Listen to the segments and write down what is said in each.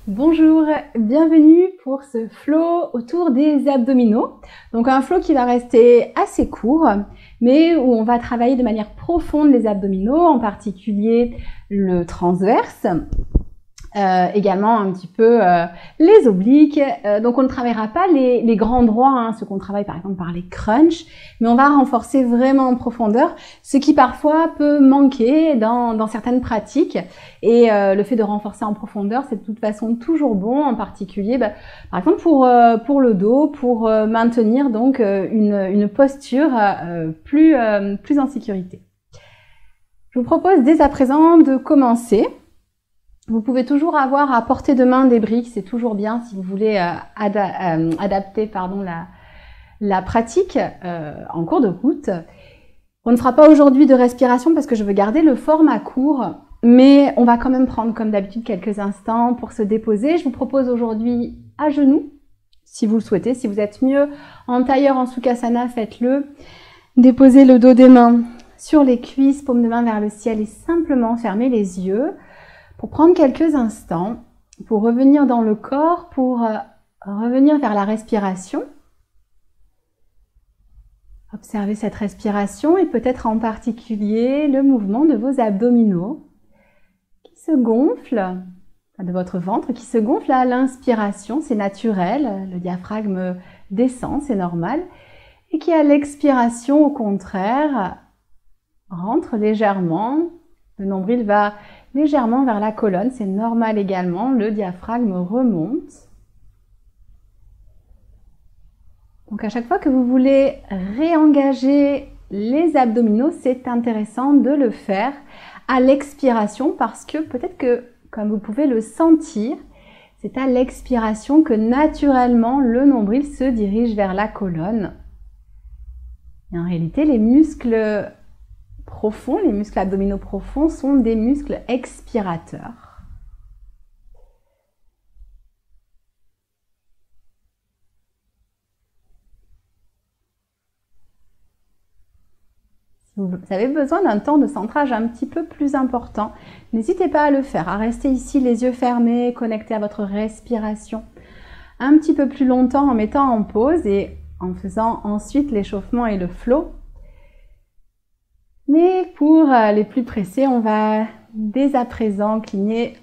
Bonjour, bienvenue pour ce flow autour des abdominaux. Donc un flow qui va rester assez court, mais où on va travailler de manière profonde les abdominaux, en particulier le transverse, également un petit peu les obliques. Donc on ne travaillera pas les grands droits, ce qu'on travaille par exemple par les crunchs, mais on va renforcer vraiment en profondeur, ce qui parfois peut manquer dans certaines pratiques. Et le fait de renforcer en profondeur, c'est de toute façon toujours bon, en particulier par exemple pour le dos, pour maintenir donc une posture plus en sécurité. Je vous propose dès à présent de commencer. Vous pouvez toujours avoir à portée de main des briques, c'est toujours bien si vous voulez adapter la pratique en cours de route. On ne fera pas aujourd'hui de respiration parce que je veux garder le format court, mais on va quand même prendre comme d'habitude quelques instants pour se déposer. Je vous propose aujourd'hui à genoux, si vous le souhaitez. Si vous êtes mieux en tailleur, en Sukhasana, faites-le. Déposez le dos des mains sur les cuisses, paume de main vers le ciel et simplement fermez les yeux. Pour prendre quelques instants, pour revenir dans le corps, pour revenir vers la respiration. Observez cette respiration et peut-être en particulier le mouvement de vos abdominaux qui se gonflent, de votre ventre qui se gonfle à l'inspiration, c'est naturel, le diaphragme descend, c'est normal, et qui à l'expiration au contraire rentre légèrement, le nombril va légèrement vers la colonne, c'est normal également, le diaphragme remonte. Donc à chaque fois que vous voulez réengager les abdominaux, c'est intéressant de le faire à l'expiration parce que peut-être que, comme vous pouvez le sentir, c'est à l'expiration que naturellement le nombril se dirige vers la colonne. Et en réalité, les muscles profonds, les muscles abdominaux profonds sont des muscles expirateurs. Si vous avez besoin d'un temps de centrage un petit peu plus important, n'hésitez pas à le faire, à rester ici les yeux fermés, connectés à votre respiration un petit peu plus longtemps en mettant en pause et en faisant ensuite l'échauffement et le flow. Mais pour les plus pressés, on va dès à présent cligner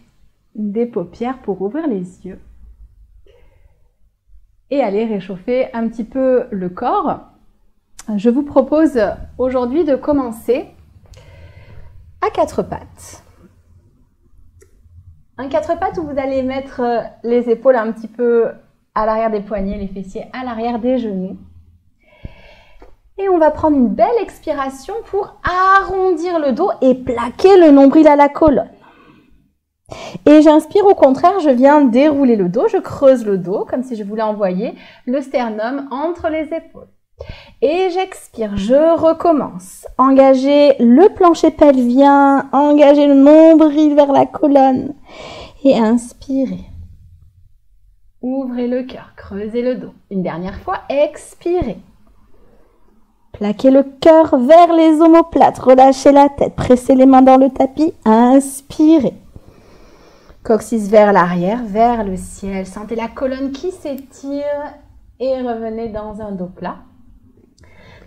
des paupières pour ouvrir les yeux et aller réchauffer un petit peu le corps. Je vous propose aujourd'hui de commencer à quatre pattes. Un quatre pattes où vous allez mettre les épaules un petit peu à l'arrière des poignets, les fessiers à l'arrière des genoux. Et on va prendre une belle expiration pour arrondir le dos et plaquer le nombril à la colonne. Et j'inspire au contraire, je viens dérouler le dos, je creuse le dos comme si je voulais envoyer le sternum entre les épaules. Et j'expire, je recommence. Engagez le plancher pelvien, engagez le nombril vers la colonne et inspirez. Ouvrez le cœur, creusez le dos. Une dernière fois, expirez. Plaquez le cœur vers les omoplates, relâchez la tête, pressez les mains dans le tapis, inspirez. Coccyx vers l'arrière, vers le ciel. Sentez la colonne qui s'étire et revenez dans un dos plat.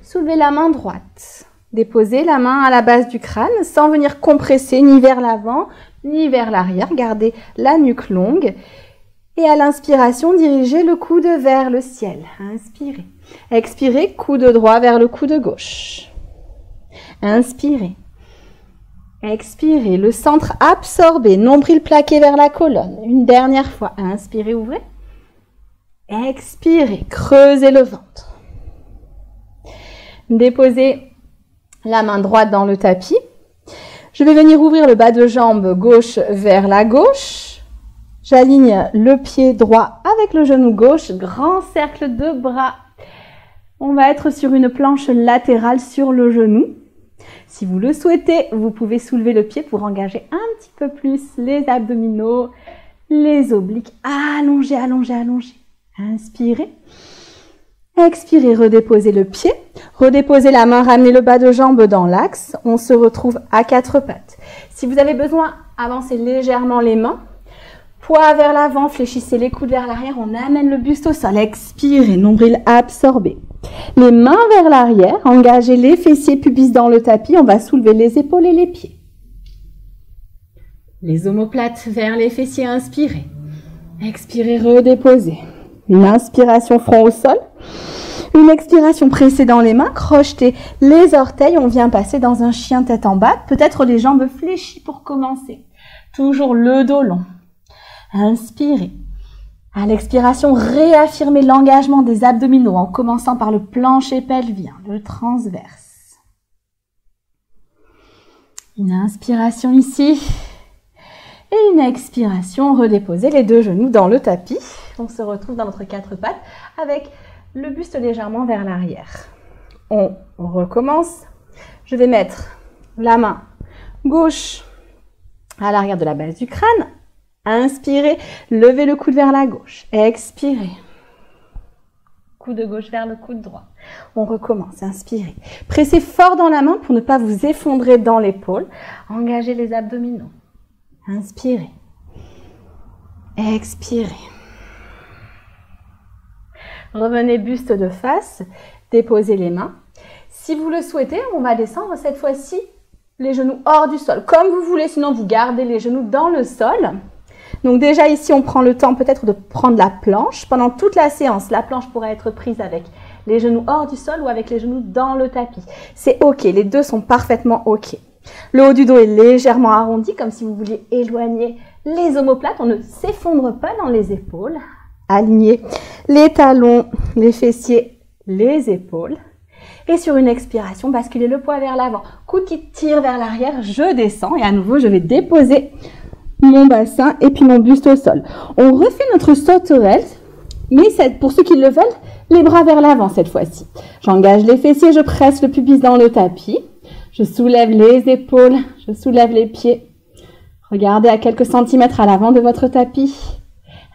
Soulevez la main droite. Déposez la main à la base du crâne sans venir compresser ni vers l'avant ni vers l'arrière. Gardez la nuque longue. Et à l'inspiration, dirigez le coude vers le ciel. Inspirez. Expirez, coude droit vers le coude gauche. Inspirez. Expirez, le centre absorbé, nombril plaqué vers la colonne. Une dernière fois. Inspirez, ouvrez. Expirez, creusez le ventre. Déposez la main droite dans le tapis. Je vais venir ouvrir le bas de jambe gauche vers la gauche. J'aligne le pied droit avec le genou gauche, grand cercle de bras. On va être sur une planche latérale sur le genou. Si vous le souhaitez, vous pouvez soulever le pied pour engager un petit peu plus les abdominaux, les obliques. Allongez, allongez, allongez. Inspirez. Expirez, redéposez le pied. Redéposez la main, ramenez le bas de jambe dans l'axe. On se retrouve à quatre pattes. Si vous avez besoin, avancez légèrement les mains Poids vers l'avant, fléchissez les coudes vers l'arrière, on amène le buste au sol. Expirez, nombril absorbé. Les mains vers l'arrière, engagez les fessiers, pubis dans le tapis. On va soulever les épaules et les pieds. Les omoplates vers les fessiers, inspirez. Expirez, redéposez. Une inspiration, front au sol. Une expiration, pressez dans les mains, crochetez les orteils. On vient passer dans un chien tête en bas. Peut-être les jambes fléchies pour commencer. Toujours le dos long. Inspirez. À l'expiration, réaffirmez l'engagement des abdominaux en commençant par le plancher pelvien, le transverse. Une inspiration ici. Et une expiration, redéposez les deux genoux dans le tapis. On se retrouve dans notre quatre pattes avec le buste légèrement vers l'arrière. On recommence. Je vais mettre la main gauche à l'arrière de la base du crâne. Inspirez, levez le coude vers la gauche. Expirez. Coude gauche vers le coude droit. On recommence, inspirez. Pressez fort dans la main pour ne pas vous effondrer dans l'épaule. Engagez les abdominaux. Inspirez. Expirez. Revenez buste de face. Déposez les mains. Si vous le souhaitez, on va descendre cette fois-ci les genoux hors du sol. Comme vous voulez, sinon vous gardez les genoux dans le sol. Donc déjà ici, on prend le temps peut-être de prendre la planche. Pendant toute la séance, la planche pourrait être prise avec les genoux hors du sol ou avec les genoux dans le tapis. C'est OK, les deux sont parfaitement OK. Le haut du dos est légèrement arrondi, comme si vous vouliez éloigner les omoplates. On ne s'effondre pas dans les épaules. Alignez les talons, les fessiers, les épaules. Et sur une expiration, basculez le poids vers l'avant. Coude qui tire vers l'arrière, je descends. Et à nouveau, je vais déposer mon bassin et puis mon buste au sol. On refait notre sauterelle, mais pour ceux qui le veulent, les bras vers l'avant cette fois-ci. J'engage les fessiers, je presse le pubis dans le tapis. Je soulève les épaules, je soulève les pieds. Regardez à quelques centimètres à l'avant de votre tapis.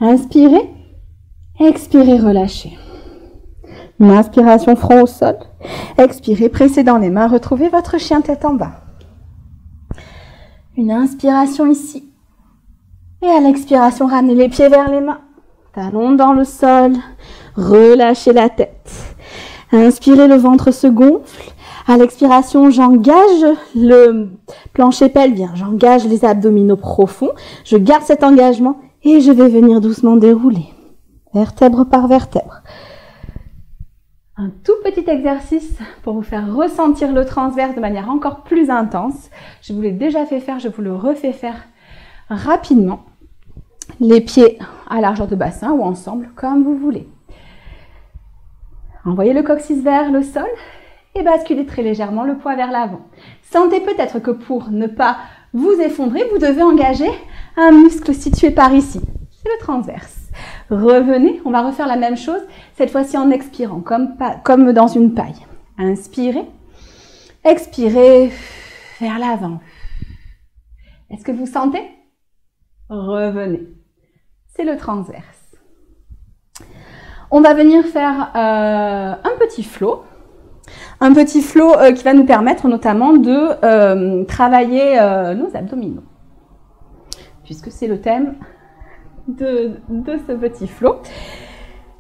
Inspirez, expirez, relâchez. Une inspiration, front au sol. Expirez, pressez dans les mains, retrouvez votre chien tête en bas. Une inspiration ici. Et à l'expiration, ramenez les pieds vers les mains. Talons dans le sol. Relâchez la tête. Inspirez, le ventre se gonfle. À l'expiration, j'engage le plancher pelvien. J'engage les abdominaux profonds. Je garde cet engagement et je vais venir doucement dérouler. Vertèbre par vertèbre. Un tout petit exercice pour vous faire ressentir le transverse de manière encore plus intense. Je vous l'ai déjà fait faire, je vous le refais faire rapidement. Les pieds à largeur de bassin ou ensemble, comme vous voulez. Envoyez le coccyx vers le sol et basculez très légèrement le poids vers l'avant. Sentez peut-être que pour ne pas vous effondrer, vous devez engager un muscle situé par ici. C'est le transverse. Revenez, on va refaire la même chose, cette fois-ci en expirant, comme dans une paille. Inspirez, expirez vers l'avant. Est-ce que vous sentez? Revenez. C'est le transverse. On va venir faire un petit flow. Un petit flow qui va nous permettre notamment de travailler nos abdominaux. Puisque c'est le thème de ce petit flow.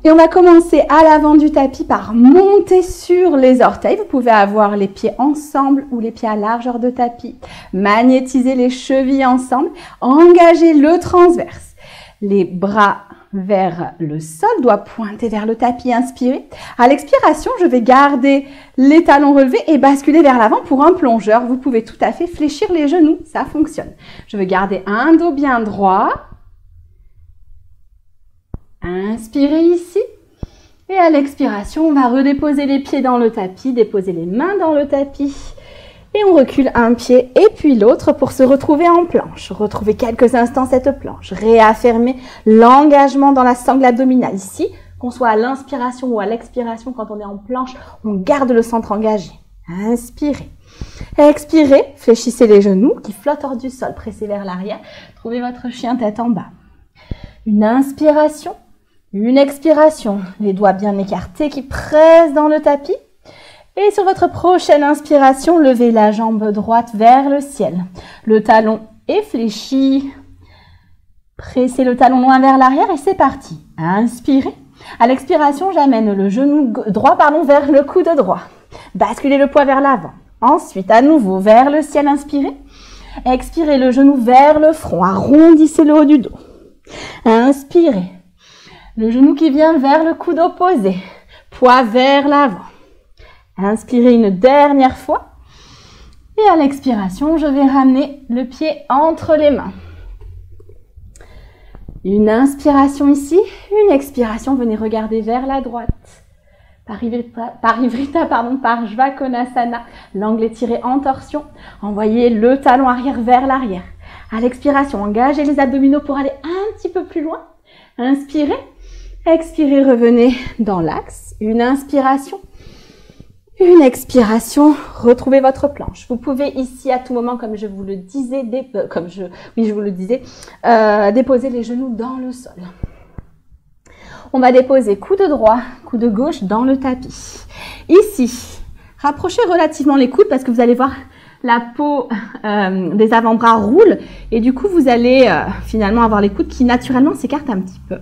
Et on va commencer à l'avant du tapis par monter sur les orteils. Vous pouvez avoir les pieds ensemble ou les pieds à largeur de tapis. Magnétiser les chevilles ensemble. Engager le transverse. Les bras vers le sol, doigts pointés vers le tapis. Inspirez. À l'expiration, je vais garder les talons relevés et basculer vers l'avant pour un plongeur. Vous pouvez tout à fait fléchir les genoux. Ça fonctionne. Je vais garder un dos bien droit. Inspirez ici. Et à l'expiration, on va redéposer les pieds dans le tapis, déposer les mains dans le tapis. Et on recule un pied et puis l'autre pour se retrouver en planche. Retrouvez quelques instants cette planche. Réaffirmez l'engagement dans la sangle abdominale. Ici, qu'on soit à l'inspiration ou à l'expiration, quand on est en planche, on garde le centre engagé. Inspirez. Expirez. Fléchissez les genoux qui flottent hors du sol. Pressez vers l'arrière. Trouvez votre chien tête en bas. Une inspiration. Une expiration, les doigts bien écartés qui pressent dans le tapis. Et sur votre prochaine inspiration, levez la jambe droite vers le ciel. Le talon est fléchi. Pressez le talon loin vers l'arrière et c'est parti. Inspirez. À l'expiration, j'amène le genou droit vers le coude droit. Basculez le poids vers l'avant. Ensuite, à nouveau, vers le ciel, inspirez. Expirez le genou vers le front. Arrondissez le haut du dos. Inspirez. Le genou qui vient vers le coude opposé. Poids vers l'avant. Inspirez une dernière fois. Et à l'expiration, je vais ramener le pied entre les mains. Une inspiration ici, une expiration. Venez regarder vers la droite. Parivrita, par Jvakonasana. L'angle étiré en torsion. Envoyez le talon arrière vers l'arrière. À l'expiration, engagez les abdominaux pour aller un petit peu plus loin. Inspirez. Expirez, revenez dans l'axe. Une inspiration. Une expiration. Retrouvez votre planche. Vous pouvez ici, à tout moment, comme je vous le disais, déposer les genoux dans le sol. On va déposer coude droit, coude gauche dans le tapis. Ici, rapprochez relativement les coudes parce que vous allez voir la peau des avant-bras roule et du coup, vous allez finalement avoir les coudes qui naturellement s'écartent un petit peu.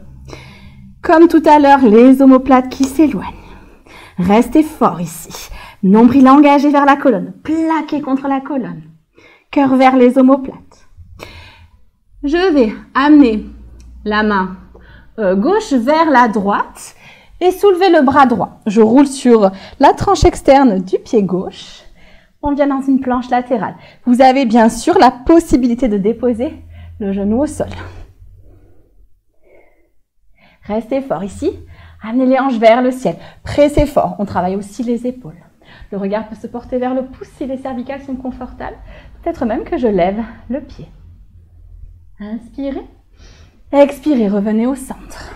Comme tout à l'heure, les omoplates qui s'éloignent. Restez fort ici. Nombril engagé vers la colonne. Plaqué contre la colonne. Cœur vers les omoplates. Je vais amener la main gauche vers la droite et soulever le bras droit. Je roule sur la tranche externe du pied gauche. On vient dans une planche latérale. Vous avez bien sûr la possibilité de déposer le genou au sol. Restez fort ici. Amenez les hanches vers le ciel. Pressez fort. On travaille aussi les épaules. Le regard peut se porter vers le pouce si les cervicales sont confortables. Peut-être même que je lève le pied. Inspirez. Expirez. Revenez au centre.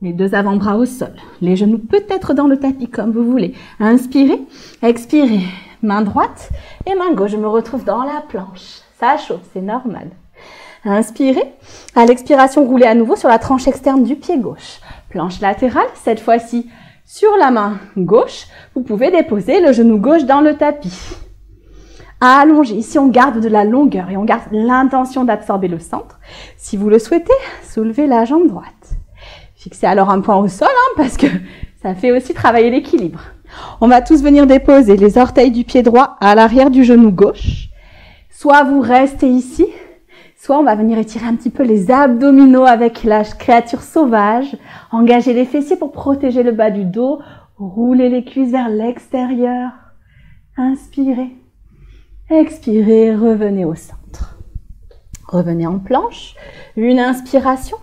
Les deux avant-bras au sol. Les genoux peut-être dans le tapis comme vous voulez. Inspirez. Expirez. Main droite et main gauche. Je me retrouve dans la planche. Ça chauffe, c'est normal. Inspirez. À l'expiration, roulez à nouveau sur la tranche externe du pied gauche. Planche latérale, cette fois-ci sur la main gauche. Vous pouvez déposer le genou gauche dans le tapis. Allongez. Ici, on garde de la longueur et on garde l'intention d'absorber le centre. Si vous le souhaitez, soulevez la jambe droite. Fixez alors un point au sol parce que ça fait aussi travailler l'équilibre. On va tous venir déposer les orteils du pied droit à l'arrière du genou gauche. Soit vous restez ici, soit on va venir étirer un petit peu les abdominaux avec la créature sauvage. Engagez les fessiers pour protéger le bas du dos. Roulez les cuisses vers l'extérieur. Inspirez. Expirez. Revenez au centre. Revenez en planche. Une inspiration.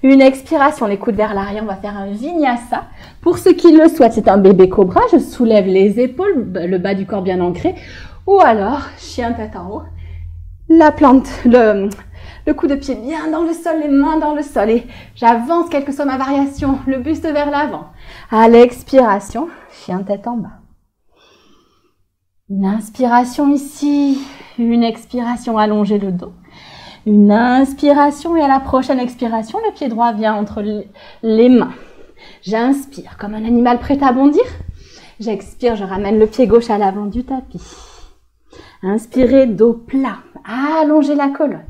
Une expiration. Les coudes vers l'arrière. On va faire un vinyasa. Pour ceux qui le souhaitent, c'est un bébé cobra. Je soulève les épaules, le bas du corps bien ancré. Ou alors, chien tête en haut. La plante, le coup de pied bien dans le sol, les mains dans le sol. Et j'avance, quelle que soit ma variation, le buste vers l'avant. À l'expiration, chien tête en bas. Une inspiration ici, une expiration, allongez le dos. Une inspiration et à la prochaine expiration, le pied droit vient entre les mains. J'inspire comme un animal prêt à bondir. J'expire, je ramène le pied gauche à l'avant du tapis. Inspirez, dos plat. Allongez la colonne.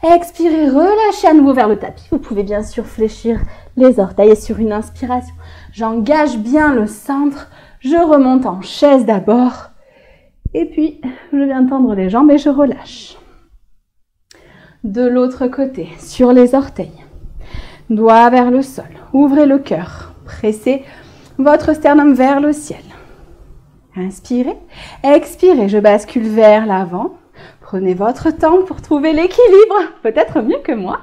Expirez, relâchez à nouveau vers le tapis. Vous pouvez bien sûr fléchir les orteils et sur une inspiration, j'engage bien le centre. Je remonte en chaise d'abord. Et puis, je viens tendre les jambes et je relâche. De l'autre côté, sur les orteils. Doigts vers le sol. Ouvrez le cœur. Pressez votre sternum vers le ciel. Inspirez. Expirez. Je bascule vers l'avant. Prenez votre temps pour trouver l'équilibre. Peut-être mieux que moi.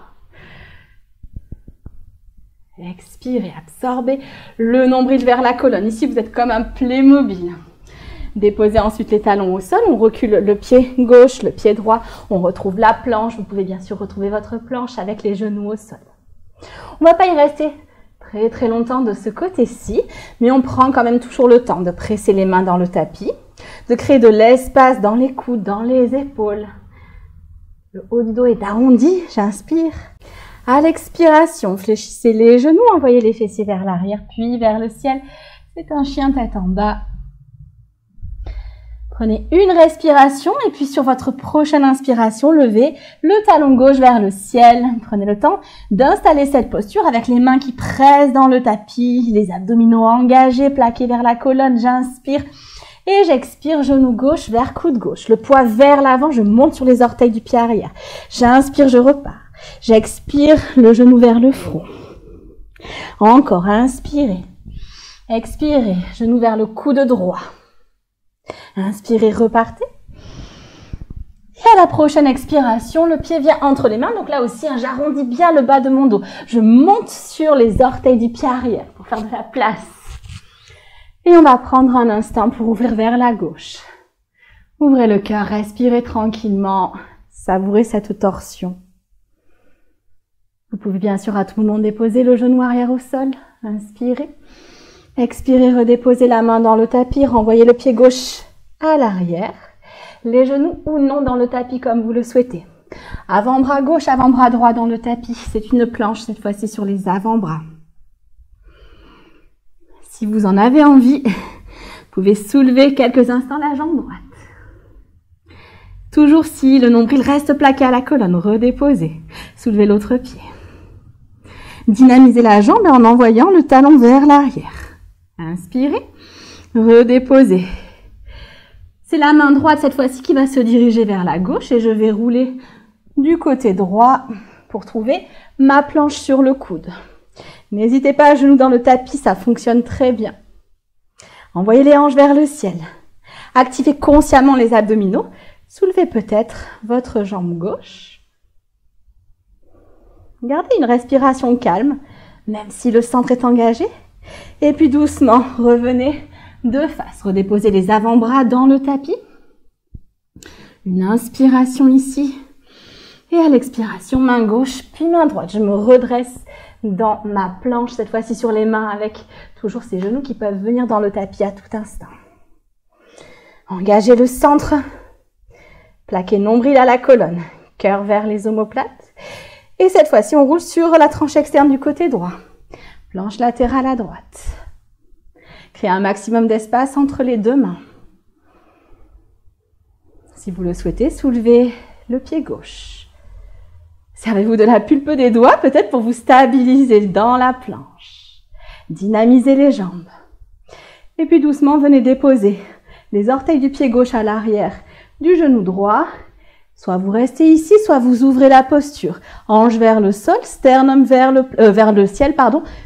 Expirez. Absorbez le nombril vers la colonne. Ici, vous êtes comme un Playmobil. Déposez ensuite les talons au sol. On recule le pied gauche, le pied droit. On retrouve la planche. Vous pouvez bien sûr retrouver votre planche avec les genoux au sol. On ne va pas y rester très longtemps de ce côté-ci, mais on prend quand même toujours le temps de presser les mains dans le tapis, de créer de l'espace dans les coudes, dans les épaules. Le haut du dos est arrondi, j'inspire. À l'expiration, fléchissez les genoux, envoyez les fessiers vers l'arrière, puis vers le ciel. C'est un chien tête en bas. Prenez une respiration et puis sur votre prochaine inspiration, levez le talon gauche vers le ciel. Prenez le temps d'installer cette posture avec les mains qui pressent dans le tapis, les abdominaux engagés, plaqués vers la colonne. J'inspire et j'expire, genou gauche vers coude gauche. Le poids vers l'avant, je monte sur les orteils du pied arrière. J'inspire, je repars. J'expire, le genou vers le front. Encore, inspirez. Expirez, genou vers le coude droit. Inspirez, repartez. Et à la prochaine expiration, le pied vient entre les mains. Donc là aussi, j'arrondis bien le bas de mon dos. Je monte sur les orteils du pied arrière pour faire de la place. Et on va prendre un instant pour ouvrir vers la gauche. Ouvrez le cœur, respirez tranquillement. Savourez cette torsion. Vous pouvez bien sûr à tout moment déposer le genou arrière au sol. Inspirez. Expirez, redéposez la main dans le tapis. Renvoyez le pied gauche à l'arrière. Les genoux ou non dans le tapis comme vous le souhaitez. Avant-bras gauche, avant-bras droit dans le tapis. C'est une planche cette fois-ci sur les avant-bras. Si vous en avez envie, vous pouvez soulever quelques instants la jambe droite. Toujours si le nombril reste plaqué à la colonne, redéposez. Soulevez l'autre pied. Dynamisez la jambe en envoyant le talon vers l'arrière. Inspirez, redéposez. C'est la main droite cette fois-ci qui va se diriger vers la gauche et je vais rouler du côté droit pour trouver ma planche sur le coude. N'hésitez pas à genoux dans le tapis, ça fonctionne très bien. Envoyez les hanches vers le ciel. Activez consciemment les abdominaux. Soulevez peut-être votre jambe gauche. Gardez une respiration calme, même si le centre est engagé. Et puis doucement, revenez de face. Redéposez les avant-bras dans le tapis. Une inspiration ici. Et à l'expiration, main gauche, puis main droite. Je me redresse dans ma planche, cette fois-ci sur les mains, avec toujours ces genoux qui peuvent venir dans le tapis à tout instant. Engagez le centre. Plaquez nombril à la colonne. Cœur vers les omoplates. Et cette fois-ci, on roule sur la tranche externe du côté droit. Planche latérale à droite. Créez un maximum d'espace entre les deux mains. Si vous le souhaitez, soulevez le pied gauche. Servez-vous de la pulpe des doigts, peut-être pour vous stabiliser dans la planche. Dynamisez les jambes. Et puis doucement, venez déposer les orteils du pied gauche à l'arrière du genou droit. Soit vous restez ici, soit vous ouvrez la posture. Hanche vers le sol, sternum vers le ciel,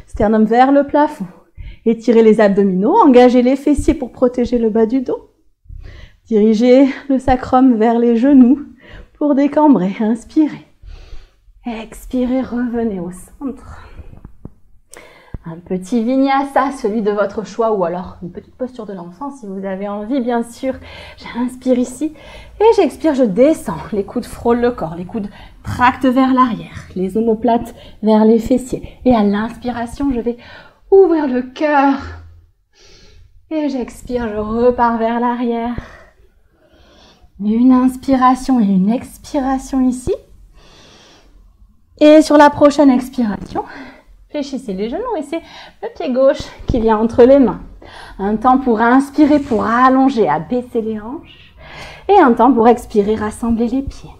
sternum vers le plafond. Étirez les abdominaux, engagez les fessiers pour protéger le bas du dos. Dirigez le sacrum vers les genoux pour décambrer. Inspirez. Expirez, revenez au centre. Un petit vinyasa, celui de votre choix, ou alors une petite posture de l'enfant si vous avez envie, bien sûr. J'inspire ici et j'expire, je descends. Les coudes frôlent le corps, les coudes tractent vers l'arrière, les omoplates vers les fessiers. Et à l'inspiration, je vais ouvrir le cœur. Et j'expire, je repars vers l'arrière. Une inspiration et une expiration ici. Et sur la prochaine expiration, fléchissez les genoux et c'est le pied gauche qui vient entre les mains. Un temps pour inspirer, pour allonger, abaisser les hanches. Et un temps pour expirer, rassembler les pieds.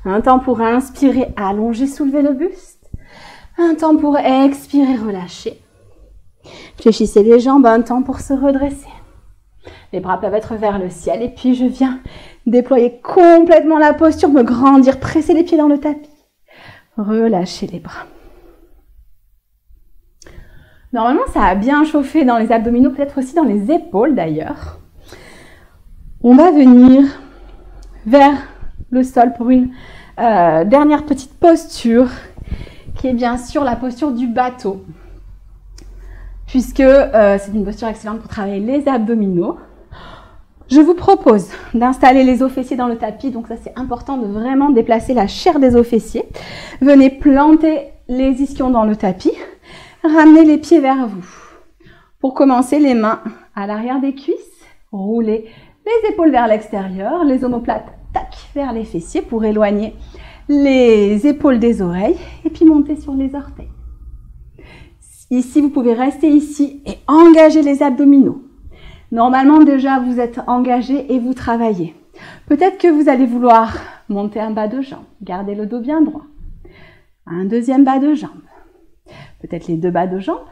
Un temps pour inspirer, allonger, soulever le buste. Un temps pour expirer, relâcher. Fléchissez les jambes, un temps pour se redresser. Les bras peuvent être vers le ciel et puis je viens déployer complètement la posture, me grandir, presser les pieds dans le tapis. Relâchez les bras. Normalement, ça a bien chauffé dans les abdominaux, peut-être aussi dans les épaules d'ailleurs. On va venir vers le sol pour une dernière petite posture qui est bien sûr la posture du bateau. Puisque c'est une posture excellente pour travailler les abdominaux. Je vous propose d'installer les os fessiers dans le tapis, donc ça c'est important de vraiment déplacer la chair des os fessiers. Venez planter les ischions dans le tapis, ramenez les pieds vers vous. Pour commencer, les mains à l'arrière des cuisses, roulez les épaules vers l'extérieur, les omoplates tac, vers les fessiers pour éloigner les épaules des oreilles et puis monter sur les orteils. Ici, vous pouvez rester ici et engager les abdominaux. Normalement, déjà, vous êtes engagé et vous travaillez. Peut-être que vous allez vouloir monter un bas de jambe, garder le dos bien droit. Un deuxième bas de jambe. Peut-être les 2 bas de jambe.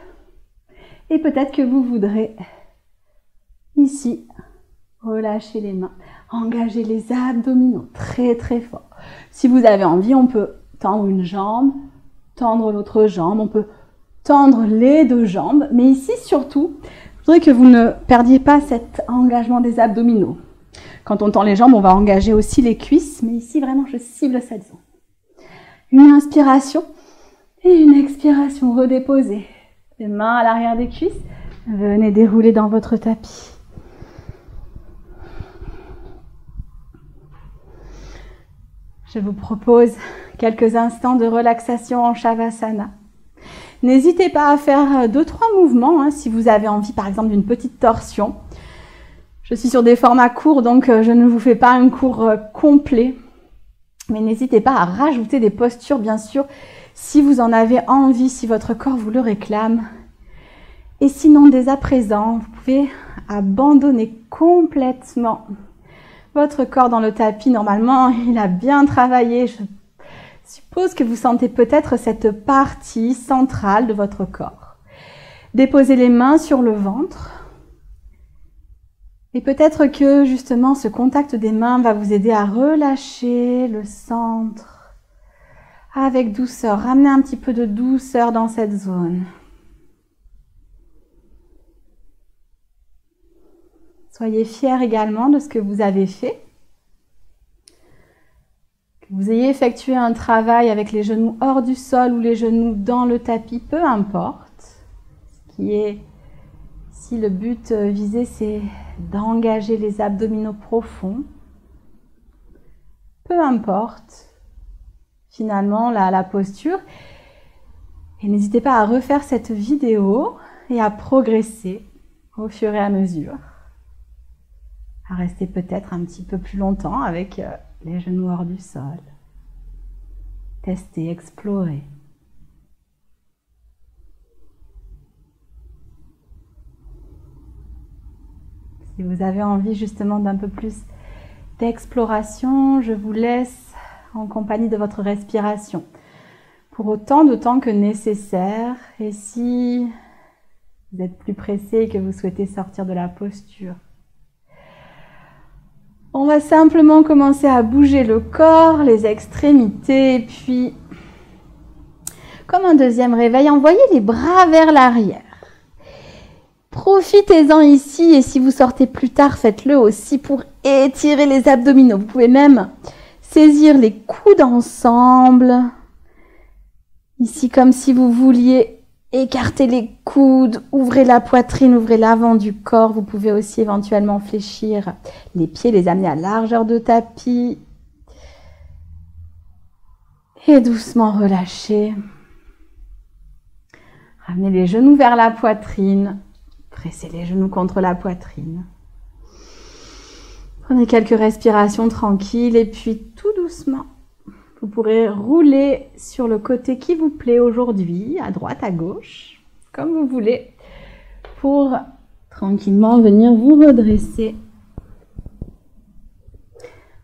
Et peut-être que vous voudrez, ici, relâcher les mains, engager les abdominaux très très fort. Si vous avez envie, on peut tendre une jambe, tendre l'autre jambe, on peut tendre les 2 jambes. Mais ici, surtout, je voudrais que vous ne perdiez pas cet engagement des abdominaux. Quand on tend les jambes, on va engager aussi les cuisses, mais ici, vraiment, je cible cette zone. Une inspiration et une expiration, redéposez. Les mains à l'arrière des cuisses, venez dérouler dans votre tapis. Je vous propose quelques instants de relaxation en Shavasana. N'hésitez pas à faire 2-3 mouvements, si vous avez envie par exemple d'une petite torsion. Je suis sur des formats courts, donc je ne vous fais pas un cours complet. Mais n'hésitez pas à rajouter des postures, bien sûr, si vous en avez envie, si votre corps vous le réclame. Et sinon, dès à présent, vous pouvez abandonner complètement votre corps dans le tapis. Normalement, il a bien travaillé. Je suppose que vous sentez peut-être cette partie centrale de votre corps. Déposez les mains sur le ventre. Et peut-être que justement ce contact des mains va vous aider à relâcher le centre avec douceur. Ramenez un petit peu de douceur dans cette zone. Soyez fiers également de ce que vous avez fait. Que vous ayez effectué un travail avec les genoux hors du sol ou les genoux dans le tapis, peu importe. Ce qui est ici le but visé, c'est d'engager les abdominaux profonds. Peu importe finalement la posture. Et n'hésitez pas à refaire cette vidéo et à progresser au fur et à mesure. À rester peut-être un petit peu plus longtemps avec les genoux hors du sol. Tester, explorer. Si vous avez envie justement d'un peu plus d'exploration, je vous laisse en compagnie de votre respiration pour autant de temps que nécessaire. Et si vous êtes plus pressé et que vous souhaitez sortir de la posture, on va simplement commencer à bouger le corps, les extrémités, et puis, comme un deuxième réveil, envoyez les bras vers l'arrière. Profitez-en ici, et si vous sortez plus tard, faites-le aussi pour étirer les abdominaux. Vous pouvez même saisir les coudes ensemble. Ici, comme si vous vouliez écarter les coudes, ouvrez la poitrine, ouvrez l'avant du corps. Vous pouvez aussi éventuellement fléchir les pieds, les amener à largeur de tapis. Et doucement relâcher. Ramenez les genoux vers la poitrine. Pressez les genoux contre la poitrine. Prenez quelques respirations tranquilles et puis tout doucement, vous pourrez rouler sur le côté qui vous plaît aujourd'hui, à droite, à gauche, comme vous voulez, pour tranquillement venir vous redresser.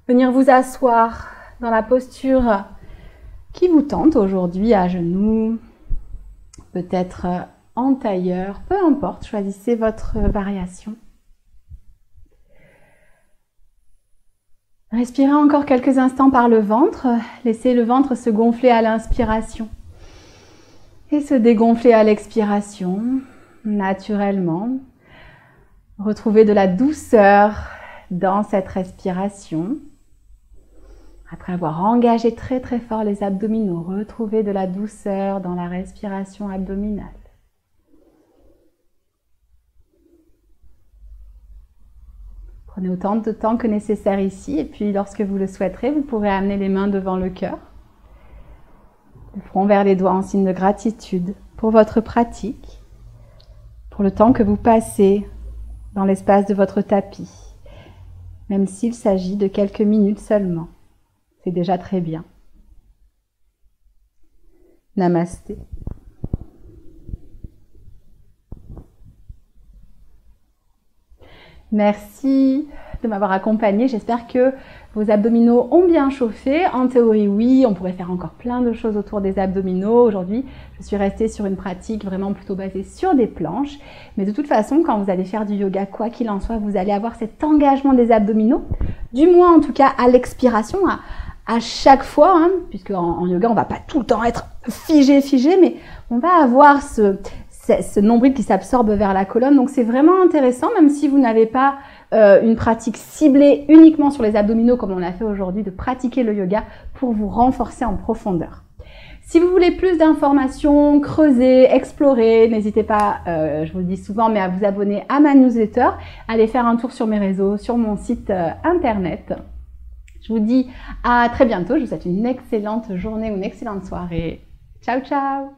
Venir vous asseoir dans la posture qui vous tente aujourd'hui, à genoux, peut-être en tailleur, peu importe, choisissez votre variation. Respirez encore quelques instants par le ventre, laissez le ventre se gonfler à l'inspiration et se dégonfler à l'expiration, naturellement. Retrouvez de la douceur dans cette respiration. Après avoir engagé très très fort les abdominaux, retrouvez de la douceur dans la respiration abdominale. Prenez autant de temps que nécessaire ici et puis lorsque vous le souhaiterez, vous pourrez amener les mains devant le cœur, le front vers les doigts en signe de gratitude pour votre pratique, pour le temps que vous passez dans l'espace de votre tapis, même s'il s'agit de quelques minutes seulement. C'est déjà très bien. Namasté. Merci de m'avoir accompagnée. J'espère que vos abdominaux ont bien chauffé. En théorie, oui, on pourrait faire encore plein de choses autour des abdominaux. Aujourd'hui, je suis restée sur une pratique vraiment plutôt basée sur des planches. Mais de toute façon, quand vous allez faire du yoga, quoi qu'il en soit, vous allez avoir cet engagement des abdominaux. Du moins, en tout cas, à l'expiration, à chaque fois, hein, puisque en yoga, on va pas tout le temps être figé, mais on va avoir ce nombril qui s'absorbe vers la colonne. Donc, c'est vraiment intéressant, même si vous n'avez pas une pratique ciblée uniquement sur les abdominaux comme on a fait aujourd'hui, de pratiquer le yoga pour vous renforcer en profondeur. Si vous voulez plus d'informations, creuser, explorer, n'hésitez pas, je vous le dis souvent, mais à vous abonner à ma newsletter, allez faire un tour sur mes réseaux, sur mon site internet. Je vous dis à très bientôt, je vous souhaite une excellente journée ou une excellente soirée. Ciao, ciao!